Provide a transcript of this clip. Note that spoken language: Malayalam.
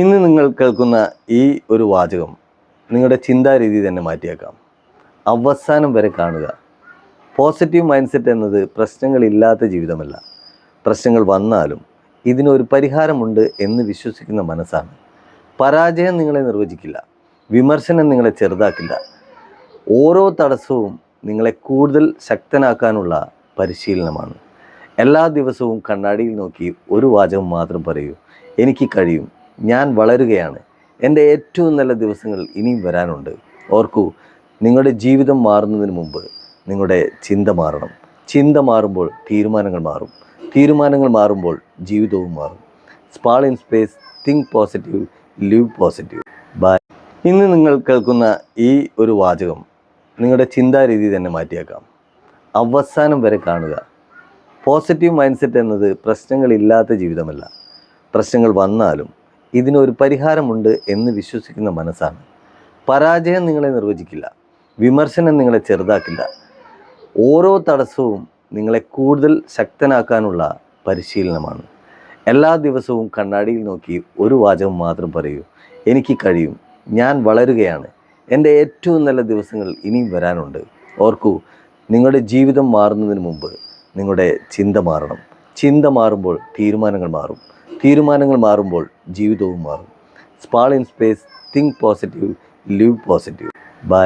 ഇന്ന് നിങ്ങൾ കേൾക്കുന്ന ഈ ഒരു വാചകം നിങ്ങളുടെ ചിന്താരീതി തന്നെ മാറ്റിയേക്കാം. അവസാനം വരെ കാണുക. പോസിറ്റീവ് മൈൻഡ് സെറ്റ് എന്നത് പ്രശ്നങ്ങളില്ലാത്ത ജീവിതമല്ല. പ്രശ്നങ്ങൾ വന്നാലും ഇതിനൊരു പരിഹാരമുണ്ട് എന്ന് വിശ്വസിക്കുന്ന മനസ്സാണ്. പരാജയം നിങ്ങളെ നിർവചിക്കില്ല. വിമർശനം നിങ്ങളെ ചെറുതാക്കില്ല. ഓരോ തടസ്സവും നിങ്ങളെ കൂടുതൽ ശക്തനാക്കാനുള്ള പരിശീലനമാണ്. എല്ലാ ദിവസവും കണ്ണാടിയിൽ നോക്കി ഒരു വാചകം മാത്രം പറയൂ: എനിക്ക് കഴിയും, ഞാൻ വളരുകയാണ്, എൻ്റെ ഏറ്റവും നല്ല ദിവസങ്ങൾ ഇനിയും വരാനുണ്ട്. ഓർക്കൂ, നിങ്ങളുടെ ജീവിതം മാറുന്നതിന് മുമ്പ് നിങ്ങളുടെ ചിന്ത മാറണം. ചിന്ത മാറുമ്പോൾ തീരുമാനങ്ങൾ മാറും. തീരുമാനങ്ങൾ മാറുമ്പോൾ ജീവിതവും മാറും. Small in space, think positive, live positive. Bye. ഇന്ന് നിങ്ങൾ കേൾക്കുന്ന ഈ ഒരു വാചകം നിങ്ങളുടെ ചിന്താരീതി തന്നെ മാറ്റിയേക്കാം. അവസാനം വരെ കാണുക. പോസിറ്റീവ് മൈൻഡ് സെറ്റ് എന്നത് പ്രശ്നങ്ങളില്ലാത്ത ജീവിതമല്ല. പ്രശ്നങ്ങൾ വന്നാലും ഇതിനൊരു പരിഹാരമുണ്ട് എന്ന് വിശ്വസിക്കുന്ന മനസ്സാണ്. പരാജയം നിങ്ങളെ നിർവചിക്കില്ല. വിമർശനം നിങ്ങളെ ചെറുതാക്കില്ല. ഓരോ തടസ്സവും നിങ്ങളെ കൂടുതൽ ശക്തനാക്കാനുള്ള പരിശീലനമാണ്. എല്ലാ ദിവസവും കണ്ണാടിയിൽ നോക്കി ഒരു വാചകം മാത്രം പറയൂ: എനിക്ക് കഴിയും, ഞാൻ വളരുകയാണ്, എൻ്റെ ഏറ്റവും നല്ല ദിവസങ്ങൾ ഇനിയും വരാനുണ്ട്. ഓർക്കൂ, നിങ്ങളുടെ ജീവിതം മാറുന്നതിന് മുമ്പ് നിങ്ങളുടെ ചിന്ത മാറണം. ചിന്ത മാറുമ്പോൾ തീരുമാനങ്ങൾ മാറും. തീരുമാനങ്ങൾ മാറുമ്പോൾ ജീവിതവും മാറും. Small in space, think positive, live positive. By.